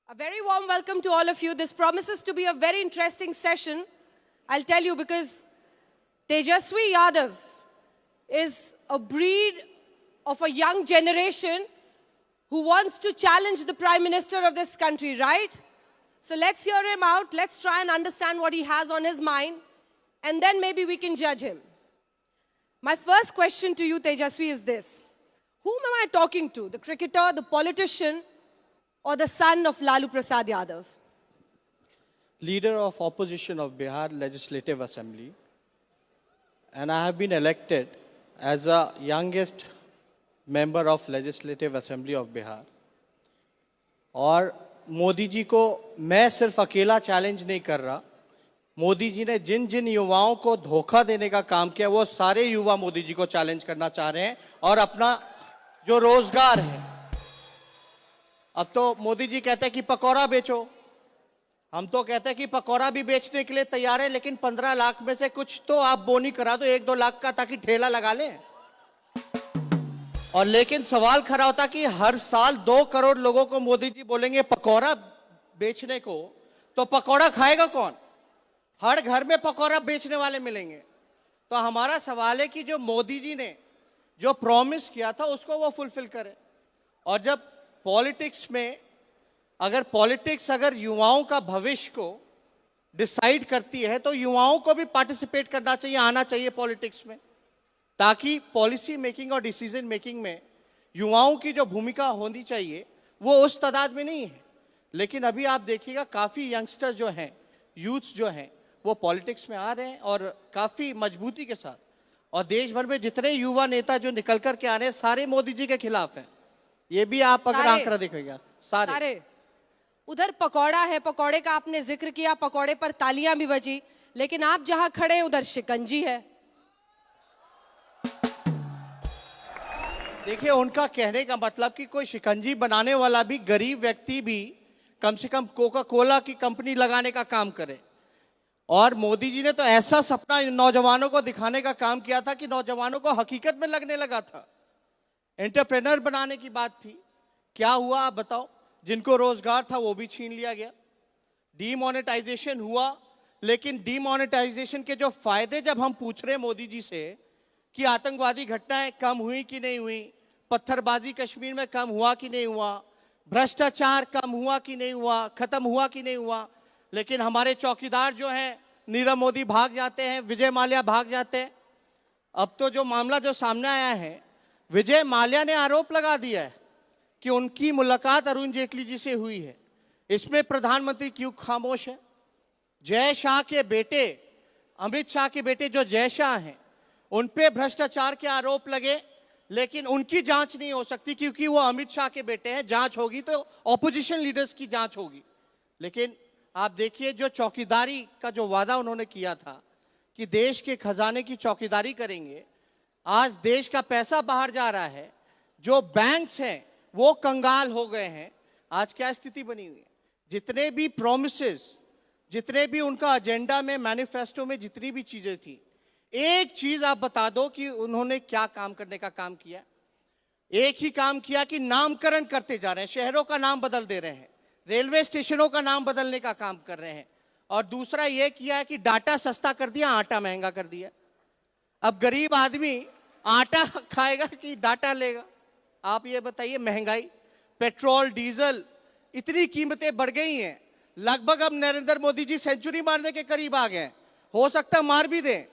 A very warm welcome to all of you. This promises to be a very interesting session. I'll tell you because Tejaswi Yadav is a breed of a young generation who wants to challenge the Prime Minister of this country, right? So let's hear him out. Let's try and understand what he has on his mind. And then maybe we can judge him. My first question to you, Tejaswi, is this. Whom am I talking to? The cricketer, the politician, or the son of Lalu Prasad Yadav? Leader of opposition of Bihar Legislative Assembly, and I have been elected as a youngest member of Legislative Assembly of Bihar. और मोदी जी को मैं सिर्फ अकेला challenge नहीं कर रहा, मोदी जी ने जिन जिन युवाओं को धोखा देने का काम किया वो सारे युवा मोदी जी को चैलेंज करना चाह रहे हैं और अपना जो रोजगार है, अब तो मोदी जी कहते हैं कि पकौड़ा बेचो, हम तो कहते हैं कि पकौड़ा भी बेचने के लिए तैयार है, लेकिन 15 लाख में से कुछ तो आप बोनी करा दो 1-2 लाख का, ताकि ठेला लगा लें। और लेकिन सवाल खड़ा होता कि हर साल 2 करोड़ लोगों को मोदी जी बोलेंगे पकौड़ा बेचने को, तो पकौड़ा खाएगा कौन? हर घर में पकौड़ा बेचने वाले मिलेंगे। तो हमारा सवाल है कि जो मोदी जी ने जो प्रॉमिस किया था उसको वो फुलफिल करें। और जब पॉलिटिक्स में अगर युवाओं का भविष्य को डिसाइड करती है तो युवाओं को भी पार्टिसिपेट करना चाहिए, आना चाहिए पॉलिटिक्स में, ताकि पॉलिसी मेकिंग और डिसीजन मेकिंग में युवाओं की जो भूमिका होनी चाहिए वो उस तादाद में नहीं है। लेकिन अभी आप देखिएगा काफ़ी यंगस्टर जो हैं, यूथ्स जो हैं, वो पॉलिटिक्स में आ रहे हैं और काफ़ी मजबूती के साथ। और देश भर में जितने युवा नेता जो निकल कर के आ रहे हैं सारे मोदी जी के खिलाफ हैं। ये भी आप अगर आंकड़ा देखिएगा सारे। उधर पकौड़ा है, पकौड़े का आपने जिक्र किया, पकौड़े पर तालियां भी बजी, लेकिन आप जहां खड़े हैं उधर शिकंजी है। देखिए, उनका कहने का मतलब कि कोई शिकंजी बनाने वाला भी गरीब व्यक्ति भी कम से कम कोका कोला की कंपनी लगाने का काम करे। और मोदी जी ने तो ऐसा सपना नौजवानों को दिखाने का काम किया था कि नौजवानों को हकीकत में लगने लगा था। एंटरप्रेन्योर बनाने की बात थी, क्या हुआ आप बताओ? जिनको रोजगार था वो भी छीन लिया गया। डीमोनेटाइजेशन हुआ, लेकिन डीमोनेटाइजेशन के जो फायदे जब हम पूछ रहे हैं मोदी जी से कि आतंकवादी घटनाएं कम हुई कि नहीं हुई, पत्थरबाजी कश्मीर में कम हुआ कि नहीं हुआ, भ्रष्टाचार कम हुआ कि नहीं हुआ, खत्म हुआ कि नहीं हुआ, लेकिन हमारे चौकीदार जो हैं नीरव मोदी भाग जाते हैं, विजय माल्या भाग जाते हैं। अब तो जो मामला जो सामने आया है, विजय माल्या ने आरोप लगा दिया है कि उनकी मुलाकात अरुण जेटली जी से हुई है। इसमें प्रधानमंत्री क्यों खामोश है? जय शाह के बेटे, अमित शाह के बेटे जो जय शाह हैं, उन पे भ्रष्टाचार के आरोप लगे, लेकिन उनकी जांच नहीं हो सकती क्योंकि वो अमित शाह के बेटे हैं। जांच होगी तो ऑपोजिशन लीडर्स की जांच होगी। लेकिन आप देखिए, जो चौकीदारी का जो वादा उन्होंने किया था कि देश के खजाने की चौकीदारी करेंगे, आज देश का पैसा बाहर जा रहा है, जो बैंक्स हैं वो कंगाल हो गए हैं। आज क्या स्थिति बनी हुई है? जितने भी प्रोमिसेस, जितने भी उनका एजेंडा में, मैनिफेस्टो में जितनी भी चीजें थी, एक चीज आप बता दो कि उन्होंने क्या काम करने का काम किया? एक ही काम किया कि नामकरण करते जा रहे हैं, शहरों का नाम बदल दे रहे हैं, रेलवे स्टेशनों का नाम बदलने का काम कर रहे हैं। और दूसरा ये किया है कि डाटा सस्ता कर दिया, आटा महंगा कर दिया। अब गरीब आदमी आटा खाएगा कि डाटा लेगा? आप ये बताइए। महंगाई, पेट्रोल, डीजल, इतनी कीमतें बढ़ गई हैं, लगभग अब नरेंद्र मोदी जी सेंचुरी मारने के करीब आ गए। हो सकता है मार भी दें,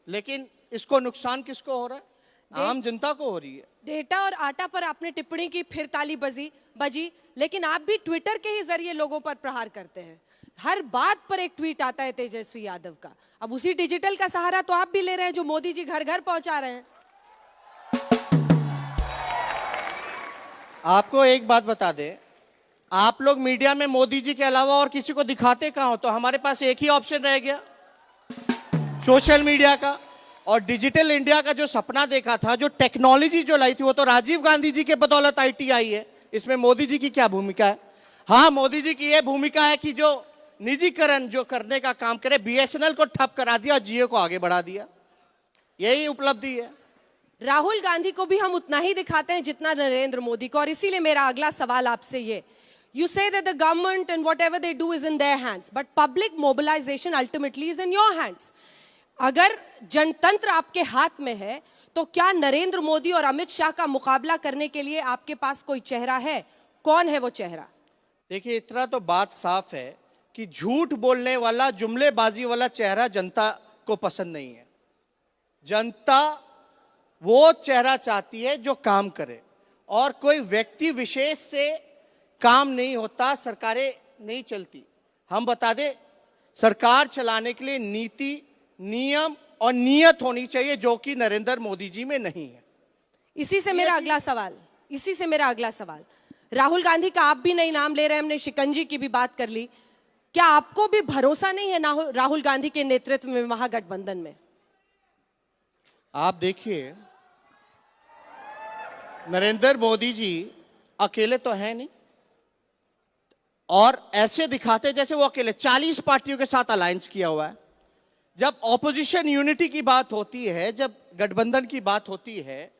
लेकिन इसको नुकसान किसको हो रहा है? आम जनता को हो रही है। डेटा और आटा पर आपने टिप्पणी की, फिर ताली बजी, लेकिन आप भी ट्विटर के ही जरिए लोगों पर प्रहार करते हैं। हर बात पर एक ट्वीट आता है तेजस्वी यादव का। अब उसी डिजिटल का सहारा तो आप भी ले रहे हैं जो मोदी जी घर घर पहुंचा रहे हैं। आपको एक बात बता दें, आप लोग मीडिया में मोदी जी के अलावा और किसी को दिखाते कहां हो? तो हमारे पास एक ही ऑप्शन रह गया, सोशल मीडिया का। और डिजिटल इंडिया का जो सपना देखा था, जो टेक्नोलॉजी जो लाई थी, वो तो राजीव गांधी जी के बदौलत आईटी आई है। इसमें मोदी जी की क्या भूमिका है? हाँ, मोदी जी की यह भूमिका है कि जो निजीकरण जो करने का काम करे, बीएसएनएल को ठप करा दिया और जियो को आगे बढ़ा दिया। यही उपलब्धि है। राहुल गांधी को भी हम उतना ही दिखाते हैं जितना नरेंद्र मोदी को। और इसीलिए मेरा अगला सवाल आपसे ये, You say that the government and whatever they do is in their hands, but public mobilization ultimately is in your hands. अगर जनतंत्र आपके हाथ में है, तो क्या नरेंद्र मोदी और अमित शाह का मुकाबला करने के लिए आपके पास कोई चेहरा है? कौन है वो चेहरा? देखिए, इतना तो बात साफ है कि झूठ बोलने वाला, जुमलेबाजी वाला चेहरा जनता को पसंद नहीं है। जनता वो चेहरा चाहती है जो काम करे, और कोई व्यक्ति विशेष से काम नहीं होता, सरकारें नहीं चलती। हम बता दें, सरकार चलाने के लिए नीति, नियम और नियत होनी चाहिए, जो कि नरेंद्र मोदी जी में नहीं है। इसी से मेरा अगला सवाल, राहुल गांधी का आप भी नहीं नाम ले रहे हैं, हमने शिकंजी की भी बात कर ली। क्या आपको भी भरोसा नहीं है राहुल गांधी के नेतृत्व में महागठबंधन में? आप देखिए, नरेंद्र मोदी जी अकेले तो है नहीं, और ऐसे दिखाते जैसे वो अकेले 40 पार्टियों के साथ अलायंस किया हुआ है। जब ऑपोजिशन यूनिटी की बात होती है, जब गठबंधन की बात होती है,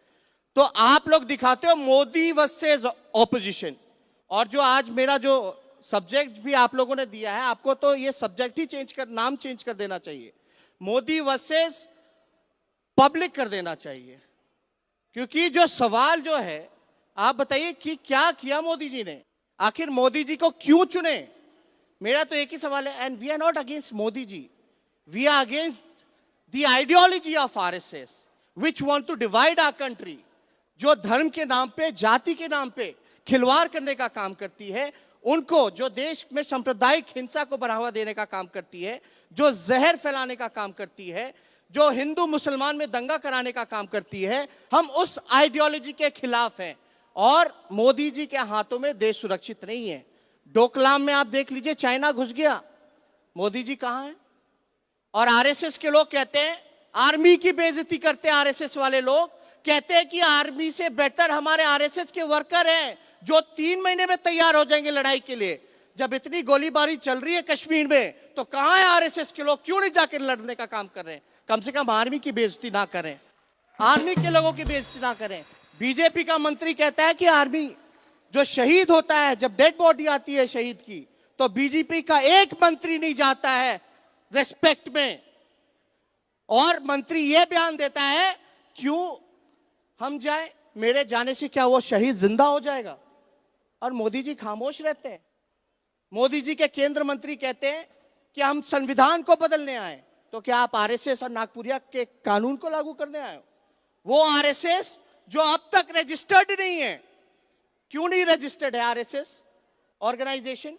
तो आप लोग दिखाते हो मोदी वर्सेस ऑपोजिशन। और जो आज मेरा जो सब्जेक्ट भी आप लोगों ने दिया है, आपको तो ये सब्जेक्ट ही नाम चेंज कर देना चाहिए, मोदी वर्सेस पब्लिक कर देना चाहिए। क्योंकि जो सवाल जो है, आप बताइए कि क्या किया मोदी जी ने, आखिर मोदी जी को क्यों चुने? मेरा तो एक ही सवाल है, and we are not against Modi ji, we are against the ideology of RSS which want to divide our country, जो धर्म के नाम पे, जाति के नाम पे खिलवाड़ करने का काम करती है, उनको जो देश में सांप्रदायिक हिंसा को बढ़ावा देने का काम करती है, जो जहर फैलाने का काम करती है, जो हिंदू मुसलमान में दंगा कराने का काम करती है। हम उस आइडियोलॉजी के खिलाफ हैं, और मोदी जी के हाथों में देश सुरक्षित नहीं है। डोकलाम में आप देख लीजिए, चाइना घुस गया, मोदी जी कहां हैं? और आरएसएस के लोग कहते हैं, आर्मी की बेइज्जती करते हैं आरएसएस वाले लोग, कहते हैं कि आर्मी से बेहतर हमारे आरएसएस के वर्कर हैं, जो 3 महीने में तैयार हो जाएंगे लड़ाई के लिए। जब इतनी गोलीबारी चल रही है कश्मीर में, तो कहां है आरएसएस के लोग? क्यों नहीं जाकर लड़ने का काम कर रहे हैं? कम से कम आर्मी की बेइज्जती ना करें, आर्मी के लोगों की बेइज्जती ना करें। बीजेपी का मंत्री कहता है कि आर्मी जो शहीद होता है, जब डेड बॉडी आती है शहीद की, तो बीजेपी का एक मंत्री नहीं जाता है रेस्पेक्ट में, और मंत्री यह बयान देता है, क्यों हम जाए, मेरे जाने से क्या वो शहीद जिंदा हो जाएगा? और मोदी जी खामोश रहते हैं। मोदी जी के केंद्र मंत्री कहते हैं कि हम संविधान को बदलने आए, तो क्या आप आरएसएस और नागपुरिया के कानून को लागू करने आए हो? वो आरएसएस जो अब तक रजिस्टर्ड नहीं है, क्यों नहीं रजिस्टर्ड है आरएसएस ऑर्गेनाइजेशन?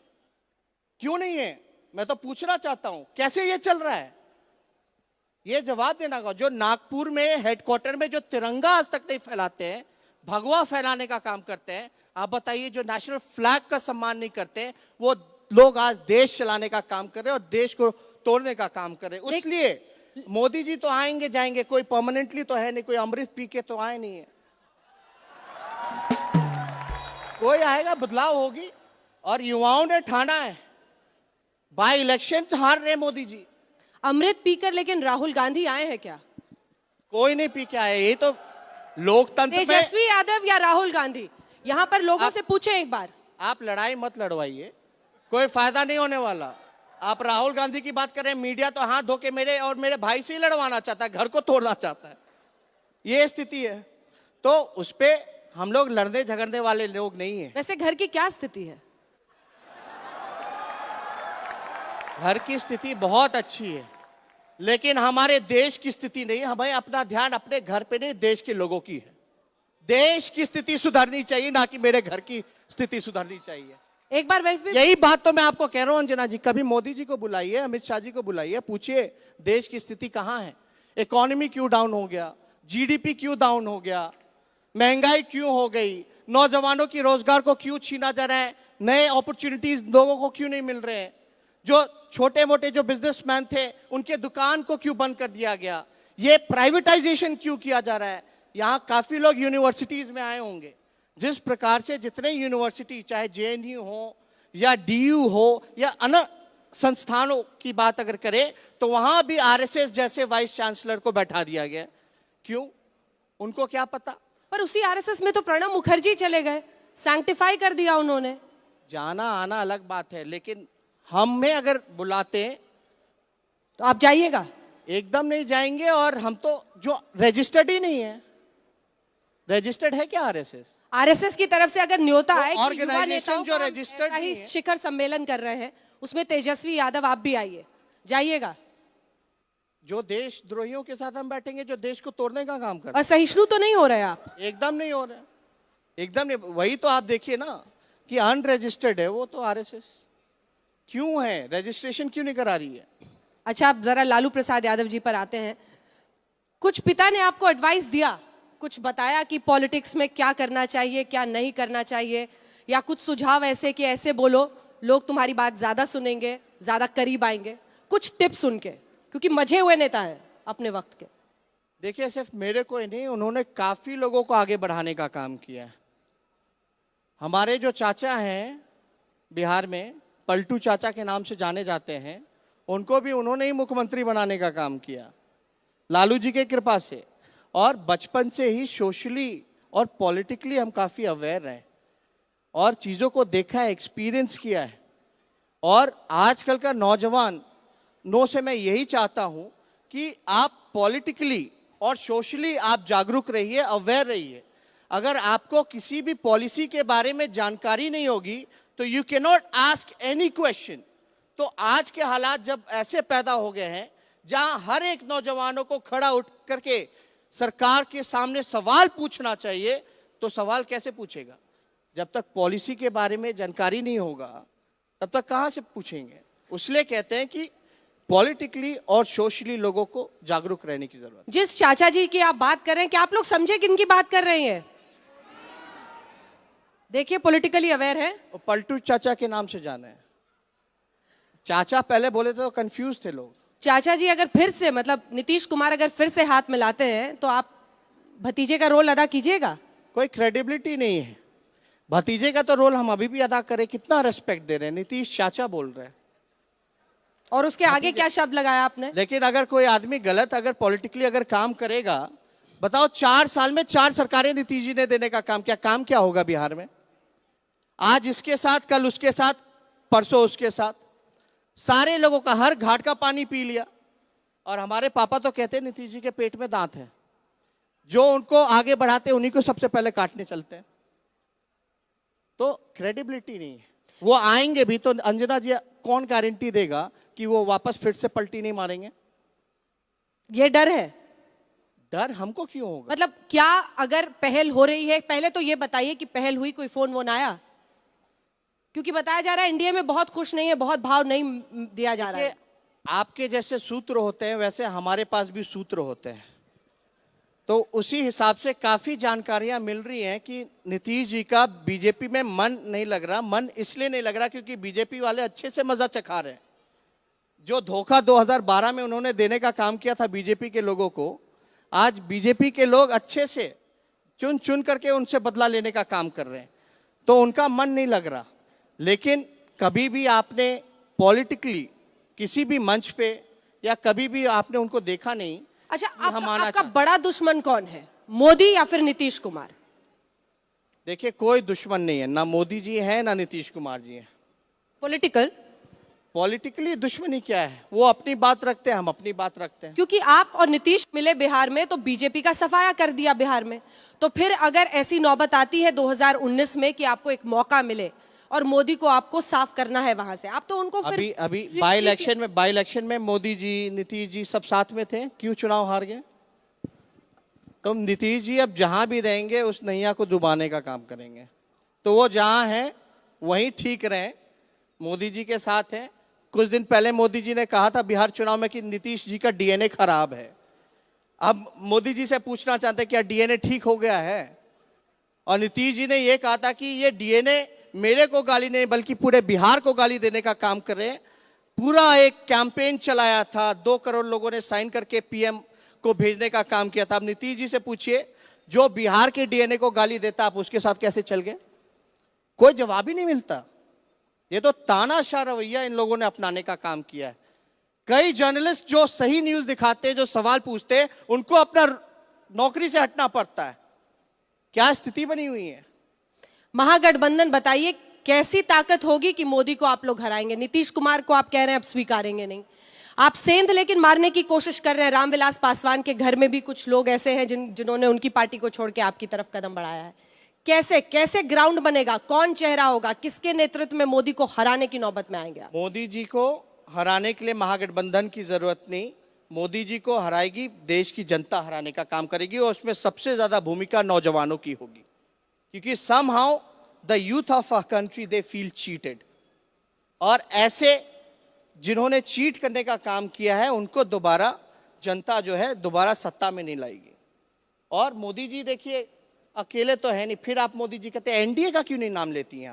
क्यों नहीं है? मैं तो पूछना चाहता हूं, कैसे ये चल रहा है? ये जवाब देना होगा। जो नागपुर में हेडक्वार्टर में जो तिरंगा आज तक नहीं फैलाते हैं, भगवा फैलाने का काम करते हैं, आप बताइए, जो नेशनल फ्लैग का सम्मान नहीं करते, वो लोग आज देश चलाने का काम कर रहे हैं और देश को तोड़ने का काम कर रहे हैं। इसलिए मोदी जी तो आएंगे जाएंगे, कोई परमानेंटली तो है नहीं, कोई अमृत पी के तो आए नहीं है, कोई आएगा, बदलाव होगी। और युवाओं ने ठाना है, बाय इलेक्शन तो हार रहे मोदी जी। अमृत पीकर लेकिन राहुल गांधी आए हैं क्या? कोई नहीं पी के आए, ये तो लोकतंत्र में। तेजस्वी यादव या राहुल गांधी? यहां पर लोगों से पूछें एक बार। आप लड़ाई मत लड़वाइए, कोई फायदा नहीं होने वाला। आप राहुल गांधी की बात करें, मीडिया तो हाथ धो के मेरे और मेरे भाई से ही लड़वाना चाहता है, घर को तोड़ना चाहता है, ये स्थिति है। तो उस पे हम लोग लड़ने झगड़ने वाले लोग नहीं है। वैसे घर की क्या स्थिति है? घर की स्थिति बहुत अच्छी है, लेकिन हमारे देश की स्थिति नहीं। हमें अपना ध्यान अपने घर पे नहीं, देश के लोगों की है। देश की स्थिति सुधरनी चाहिए, ना कि मेरे घर की स्थिति सुधरनी चाहिए। एक बार यही बात तो मैं आपको कह रहा हूं अंजना जी, कभी मोदी जी को बुलाइए, अमित शाह जी को बुलाइए, पूछिए देश की स्थिति कहां है, इकोनॉमी क्यों डाउन हो गया, जीडीपी क्यों डाउन हो गया, महंगाई क्यों हो गई, नौजवानों की रोजगार को क्यों छीना जा रहा है, नए अपॉर्चुनिटीज लोगों को क्यों नहीं मिल रहे हैं, जो छोटे मोटे जो बिजनेसमैन थे उनके दुकान को क्यों बंद कर दिया गया, ये प्राइवेटाइजेशन क्यों किया जा रहा है। यहाँ काफी लोग यूनिवर्सिटीज में आए होंगे, जिस प्रकार से जितने यूनिवर्सिटी, चाहे जेएनयू हो या डीयू हो या अन्य संस्थानों की बात अगर करें, तो वहां भी आरएसएस जैसे वाइस चांसलर को बैठा दिया गया। क्यों? उनको क्या पता? पर उसी आरएसएस में तो प्रणब मुखर्जी चले गए, सैंक्टिफाई कर दिया उन्होंने। जाना आना अलग बात है, लेकिन हमें अगर बुलाते तो आप जाइएगा? एकदम नहीं जाएंगे। और हम तो जो रजिस्टर्ड ही नहीं है, रजिस्टर्ड है क्या आरएसएस? आरएसएस की तरफ से अगर न्योता आए कि युवा organization नेताओं जो का registered ऐसा ही नहीं है। शिखर सम्मेलन कर रहे हैं, उसमें तेजस्वी यादव आप भी आइए, जाइएगा? जो देशद्रोहियों के साथ हम बैठेंगे, जो देश को तोड़ने का काम करते असहिष्णु तो नहीं हो रहे आप? हैं, एकदम नहीं हो रहे, एकदम नहीं। वही तो आप देखिए ना कि अनरजिस्टर्ड है वो तो आरएसएस, क्यों है, रजिस्ट्रेशन क्यों नहीं करा रही है? अच्छा, आप जरा लालू प्रसाद यादव जी पर आते हैं। कुछ पिता ने आपको एडवाइस दिया, कुछ बताया कि पॉलिटिक्स में क्या करना चाहिए, क्या नहीं करना चाहिए, या कुछ सुझाव ऐसे कि ऐसे बोलो लोग तुम्हारी बात ज्यादा सुनेंगे, ज्यादा करीब आएंगे? कुछ टिप्स उनके, क्योंकि मजे हुए नेता है अपने वक्त के। देखिए, सिर्फ मेरे को ही नहीं, उन्होंने काफी लोगों को आगे बढ़ाने का काम किया है। हमारे जो चाचा हैं बिहार में, पलटू चाचा के नाम से जाने जाते हैं, उनको भी उन्होंने ही मुख्यमंत्री बनाने का काम किया, लालू जी के कृपा से। और बचपन से ही सोशली और पॉलिटिकली हम काफी अवेयर हैं और चीजों को देखा है, एक्सपीरियंस किया है। और आजकल का नौजवान नो से मैं यही चाहता हूं कि आप पॉलिटिकली और सोशली आप जागरूक रहिए, अवेयर रहिए। अगर आपको किसी भी पॉलिसी के बारे में जानकारी नहीं होगी तो you can not ask any question. तो आज के हालात जब ऐसे पैदा हो गए हैं जहां हर एक नौजवानों को खड़ा उठ करके सरकार के सामने सवाल पूछना चाहिए, तो सवाल कैसे पूछेगा? जब तक पॉलिसी के बारे में जानकारी नहीं होगा तब तक कहां से पूछेंगे? इसलिए कहते हैं कि पॉलिटिकली और सोशली लोगों को जागरूक रहने की जरूरत है। जिस चाचा जी की आप बात कर रहे हैं, क्या आप लोग समझे किनकी बात कर रहे हैं? देखिए, पॉलिटिकली अवेयर है। और पलटू चाचा के नाम से जाना है। चाचा पहले बोले तो कंफ्यूज थे लोग। चाचा जी अगर फिर से, मतलब नीतीश कुमार अगर फिर से हाथ मिलाते हैं तो आप भतीजे का रोल अदा कीजिएगा? कोई क्रेडिबिलिटी नहीं है। भतीजे का तो रोल हम अभी भी अदा करें, कितना रेस्पेक्ट दे रहे हैं, नीतीश चाचा बोल रहे हैं। और उसके आगे क्या शब्द लगाया आपने? लेकिन अगर कोई आदमी गलत अगर पॉलिटिकली अगर काम करेगा, बताओ 4 साल में 4 सरकारें नीतीश जी ने देने का काम किया, काम क्या होगा बिहार में? आज इसके साथ, कल उसके साथ, परसों उसके साथ, सारे लोगों का हर घाट का पानी पी लिया। और हमारे पापा तो कहते हैं नीतीश जी के पेट में दांत है, जो उनको आगे बढ़ाते हैं उन्हीं को सबसे पहले काटने चलते हैं। तो क्रेडिबिलिटी नहीं है। वो आएंगे भी तो अंजना जी कौन गारंटी देगा कि वो वापस फिर से पलटी नहीं मारेंगे? ये डर है। डर हमको क्यों होगा? मतलब क्या अगर पहल हो रही है, पहले तो ये बताइए कि पहल हुई, कोई फोन वोन आया? क्योंकि बताया जा रहा है एनडीए में बहुत खुश नहीं है, बहुत भाव नहीं दिया जा रहा है। आपके जैसे सूत्र होते हैं वैसे हमारे पास भी सूत्र होते हैं, तो उसी हिसाब से काफी जानकारियां मिल रही हैं कि नीतीश जी का बीजेपी में मन नहीं लग रहा। मन इसलिए नहीं लग रहा क्योंकि बीजेपी वाले अच्छे से मजा चखा रहे हैं। जो धोखा 2012 में उन्होंने देने का काम किया था बीजेपी के लोगों को, आज बीजेपी के लोग अच्छे से चुन चुन करके उनसे बदला लेने का काम कर रहे हैं। तो उनका मन नहीं लग रहा। लेकिन कभी भी आपने पॉलिटिकली किसी भी मंच पे या कभी भी आपने उनको देखा नहीं। अच्छा, हम आना आपका बड़ा दुश्मन कौन है, मोदी या फिर नीतीश कुमार? देखिए, कोई दुश्मन नहीं है, ना मोदी जी है ना नीतीश कुमार जी है। पॉलिटिकली दुश्मनी क्या है? वो अपनी बात रखते हैं, हम अपनी बात रखते हैं। क्योंकि आप और नीतीश मिले बिहार में तो बीजेपी का सफाया कर दिया बिहार में। तो फिर अगर ऐसी नौबत आती है 2019 में कि आपको एक मौका मिले और मोदी को आपको साफ करना है वहां से, आप तो उनको फिर अभी बाई इलेक्शन में मोदी जी नीतीश जी सब साथ में थे, क्यों चुनाव हार गए? तो नीतीश जी अब जहां भी रहेंगे उस नैया को डुबाने का काम करेंगे। तो वो जहां है वहीं ठीक रहे, मोदी जी के साथ है। कुछ दिन पहले मोदी जी ने कहा था बिहार चुनाव में कि नीतीश जी का डीएनए खराब है। अब मोदी जी से पूछना चाहते हैं क्या डीएनए ठीक हो गया है? और नीतीश जी ने यह कहा था कि ये डीएनए मेरे को गाली नहीं बल्कि पूरे बिहार को गाली देने का काम कर रहे हैं। पूरा एक कैंपेन चलाया था, 2 करोड़ लोगों ने साइन करके पीएम को भेजने का काम किया था। अब नीतीश जी से पूछिए, जो बिहार के डीएनए को गाली देता आप उसके साथ कैसे चल गए? कोई जवाब ही नहीं मिलता। ये तो तानाशाह रवैया इन लोगों ने अपनाने का काम किया है। कई जर्नलिस्ट जो सही न्यूज दिखाते हैं, जो सवाल पूछते हैं, उनको अपना नौकरी से हटना पड़ता है। क्या स्थिति बनी हुई है? महागठबंधन बताइए कैसी ताकत होगी कि मोदी को आप लोग हराएंगे? नीतीश कुमार को आप कह रहे हैं अब स्वीकारेंगे नहीं। आप सेंध लेकिन मारने की कोशिश कर रहे हैं। रामविलास पासवान के घर में भी कुछ लोग ऐसे हैं जिन्होंने उनकी पार्टी को छोड़ के आपकी तरफ कदम बढ़ाया है। कैसे कैसे ग्राउंड बनेगा? कौन चेहरा होगा? किसके नेतृत्व में मोदी को हराने की नौबत में आएंगे आप? मोदी जी को हराने के लिए महागठबंधन की जरूरत नहीं। मोदी जी को हराएगी देश की जनता, हराने का काम करेगी, और उसमें सबसे ज्यादा भूमिका नौजवानों की होगी, क्योंकि somehow the youth of a country they feel cheated, और ऐसे जिन्होंने चीट करने का काम किया है उनको दोबारा जनता जो है दोबारा सत्ता में नहीं लाएगी। और मोदी जी देखिए अकेले तो है नहीं, फिर आप मोदी जी कहते हैं एनडीए का क्यों नहीं नाम लेती हैं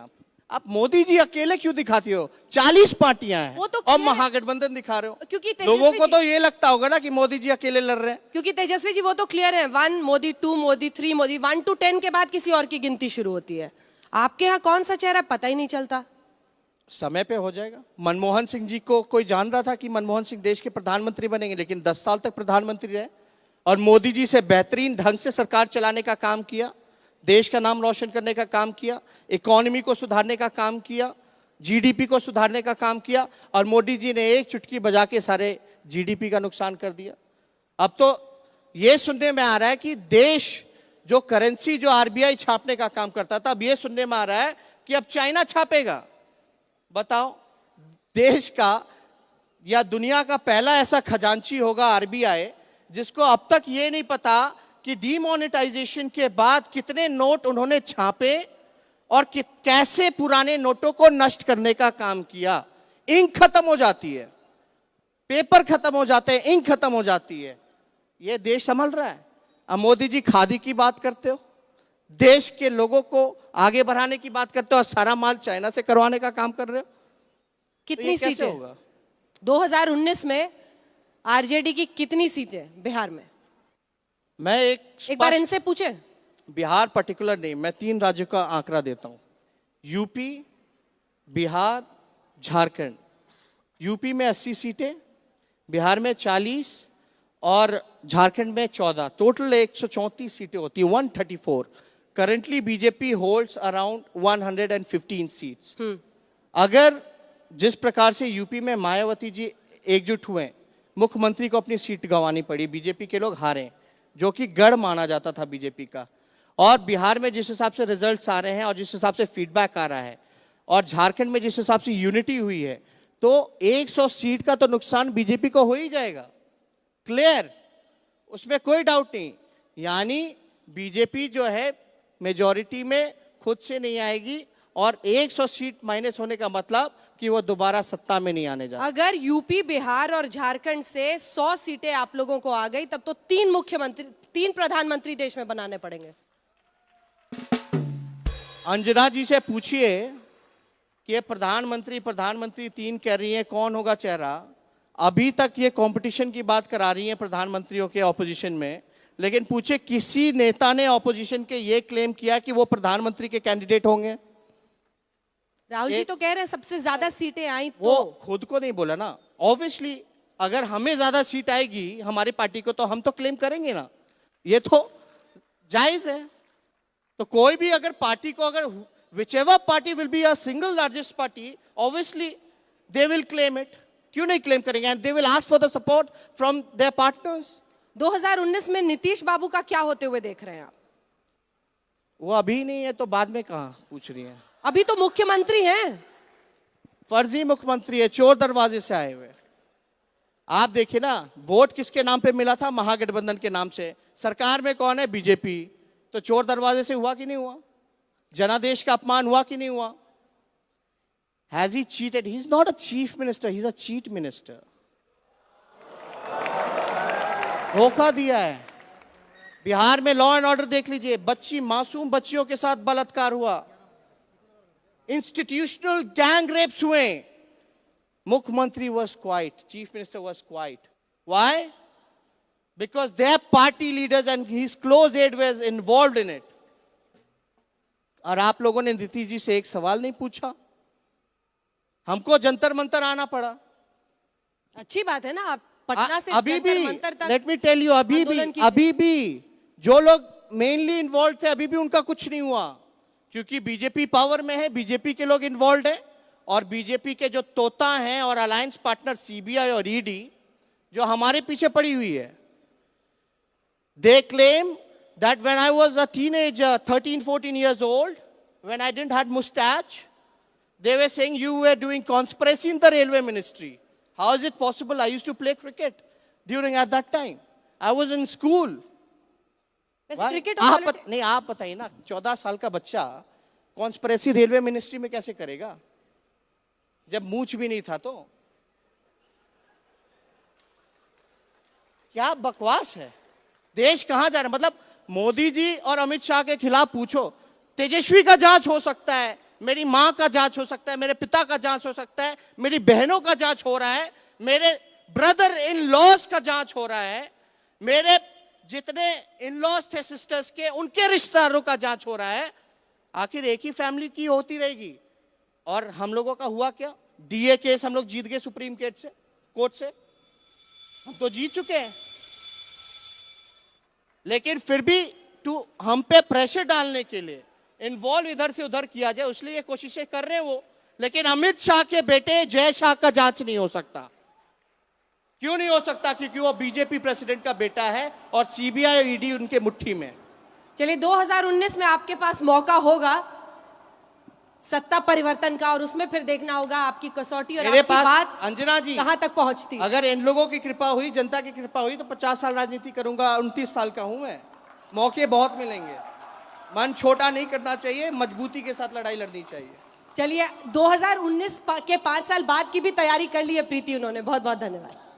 आप मोदी जी अकेले क्यों दिखाती हो? 40 पार्टियां हैं वो तो और महागठबंधन दिखा रहे हो। क्योंकि लोगों को तो ये लगता होगा ना कि मोदी जी अकेले लड़ रहे हैं। क्योंकि तेजस्वी जी वो तो क्लियर है, 1 मोदी, 2 मोदी, 3 मोदी, 1 to 10 के बाद किसी और की गिनती शुरू होती है। आपके यहाँ कौन सा चेहरा पता ही नहीं चलता। समय पे हो जाएगा। मनमोहन सिंह जी को कोई जान रहा था कि मनमोहन सिंह देश के प्रधानमंत्री बनेंगे, लेकिन 10 साल तक प्रधानमंत्री रहे और मोदी जी से बेहतरीन ढंग से सरकार चलाने का काम किया, देश का नाम रोशन करने का काम किया, इकोनॉमी को सुधारने का काम किया, जीडीपी को सुधारने का काम किया, और मोदी जी ने एक चुटकी बजा के सारे जीडीपी का नुकसान कर दिया। अब तो ये सुनने में आ रहा है कि देश जो करेंसी जो आरबीआई छापने का काम करता था, अब ये सुनने में आ रहा है कि अब चाइना छापेगा। बताओ, देश का या दुनिया का पहला ऐसा खजांची होगा आरबीआई जिसको अब तक ये नहीं पता कि डीमोनेटाइजेशन के बाद कितने नोट उन्होंने छापे और कैसे पुराने नोटों को नष्ट करने का काम किया। इंक खत्म हो जाती है, पेपर खत्म हो जाते हैं, इंक खत्म हो जाती है। ये देश संभल रहा है। अब मोदी जी खादी की बात करते हो, देश के लोगों को आगे बढ़ाने की बात करते हो, और सारा माल चाइना से करवाने का काम कर रहे हो। कितनी तो सीटें होगा? 2019 में आरजेडी की कितनी सीटें बिहार में? मैं एक बार इनसे पूछे। बिहार पर्टिकुलर नहीं, मैं 3 राज्यों का आंकड़ा देता हूं। यूपी, बिहार, झारखंड। यूपी में 80 सीटें, बिहार में 40 और झारखंड में 14, टोटल 134 सीटें होती है, 134। Currently BJP holds around 115 seats. अगर जिस प्रकार से यूपी में मायावती जी एकजुट हुए, मुख्यमंत्री को अपनी सीट गंवानी पड़ी, बीजेपी के लोग हारे, जो कि गढ़ माना जाता था बीजेपी का, और बिहार में जिस हिसाब से रिजल्ट्स आ रहे हैं और जिस हिसाब से फीडबैक आ रहा है, और झारखंड में जिस हिसाब से यूनिटी हुई है, तो 100 सीट का तो नुकसान बीजेपी को हो ही जाएगा, क्लियर, उसमें कोई डाउट नहीं। यानी बीजेपी जो है मेजॉरिटी में खुद से नहीं आएगी, और 100 सीट माइनस होने का मतलब कि वो दोबारा सत्ता में नहीं आने जा। अगर यूपी, बिहार और झारखंड से 100 सीटें आप लोगों को आ गई, तब तो 3 प्रधानमंत्री देश में बनाने पड़ेंगे। अंजना जी से पूछिए कि ये प्रधानमंत्री 3 कह रही है, कौन होगा चेहरा? अभी तक ये कंपटीशन की बात करा रही है प्रधानमंत्रियों के ऑपोजिशन में, लेकिन पूछे किसी नेता ने ऑपोजिशन के ये क्लेम किया कि वो प्रधानमंत्री के कैंडिडेट होंगे? राहुल जी तो कह रहे हैं सबसे ज्यादा सीटें आई तो। वो खुद को नहीं बोला ना। ऑब्वियसली अगर हमें ज्यादा सीट आएगी हमारी पार्टी को, तो हम तो क्लेम करेंगे ना, ये तो जायज है। तो कोई भी अगर पार्टी को, अगर whichever party will be a single largest party, obviously they will claim it. क्यों नहीं क्लेम करेंगे? And they will ask for the support from there partners. 2019 में नीतीश बाबू का क्या होते हुए देख रहे हैं आप? वो अभी नहीं है तो बाद में कहां पूछ रही हैं? अभी तो मुख्यमंत्री हैं। फर्जी मुख्यमंत्री है, चोर दरवाजे से आए हुए। आप देखिए ना, वोट किसके नाम पे मिला था? महागठबंधन के नाम से। सरकार में कौन है? बीजेपी। तो चोर दरवाजे से हुआ कि नहीं हुआ? जनादेश का अपमान हुआ कि नहीं हुआ? Has he cheated? He's not a chief minister, he's a cheat minister. धोखा दिया है। बिहार में लॉ एंड ऑर्डर देख लीजिए, बच्ची, मासूम बच्चियों के साथ बलात्कार हुआ, इंस्टीट्यूशनल गैंग रेप्स हुए, मुख्यमंत्री was quiet, chief minister was quiet. Why? Because their party leaders and his close aide was involved in it. और आप लोगों ने नीतीश जी से एक सवाल नहीं पूछा, हमको जंतर मंतर आना पड़ा। अच्छी बात है ना, आप पटना से अभी भी, जंतर मंतर तक लेट मी टेल यू, अभी भी जो लोग मेनली इन्वॉल्व थे, अभी भी उनका कुछ नहीं हुआ। क्योंकि बीजेपी पावर में है, बीजेपी के लोग इन्वॉल्व है, और बीजेपी के जो तोता हैं और अलायंस पार्टनर सीबीआई और ईडी जो हमारे पीछे पड़ी हुई है. They claim that when I was a teenager, 13, 14 years old, when I didn't have mustache, they were saying you were doing conspiracy in the railway ministry. How is it possible? I used to play cricket during at that time. I was in school. वैसे cricket और नहीं, आप बताइए ना, 14 साल का बच्चा conspiracy railway ministry में कैसे करेगा जब मूंछ भी नहीं था? तो क्या बकवास है. देश कहां जा रहा है? मतलब मोदी जी और अमित शाह के खिलाफ पूछो, तेजस्वी का जांच हो सकता है, मेरी मां का जांच हो सकता है, मेरे पिता का जांच हो सकता है, मेरी बहनों का जांच हो रहा है, मेरे ब्रदर इन लॉज का जांच हो रहा है, मेरे जितने इन लॉज थे सिस्टर्स के, उनके रिश्तेदारों का जांच हो रहा है. आखिर एक ही फैमिली की होती रहेगी. और हम लोगों का हुआ क्या? डीए केस हम लोग जीत गए सुप्रीम कोर्ट से. हम तो जीत चुके हैं, लेकिन फिर भी हम पे प्रेशर डालने के लिए इन्वॉल्व इधर से उधर किया जाए, इसलिए ये कोशिशें कर रहे हैं वो. लेकिन अमित शाह के बेटे जय शाह का जांच नहीं हो सकता. क्यों नहीं हो सकता? क्योंकि वो बीजेपी प्रेसिडेंट का बेटा है और सीबीआई और ईडी उनके मुट्ठी में. चलिए 2019 में आपके पास मौका होगा सत्ता परिवर्तन का, और उसमें फिर देखना होगा आपकी कसौटी और मेरे आपकी पास बात अंजना जी कहां तक पहुंचती है. अगर इन लोगों की कृपा हुई, जनता की कृपा हुई, तो 50 साल राजनीति करूंगा. 29 साल का हूं मैं. मौके बहुत मिलेंगे. मन छोटा नहीं करना चाहिए, मजबूती के साथ लड़ाई लड़नी चाहिए. चलिए 2019 के 5 साल बाद की भी तैयारी कर ली है प्रीति उन्होंने. बहुत बहुत धन्यवाद.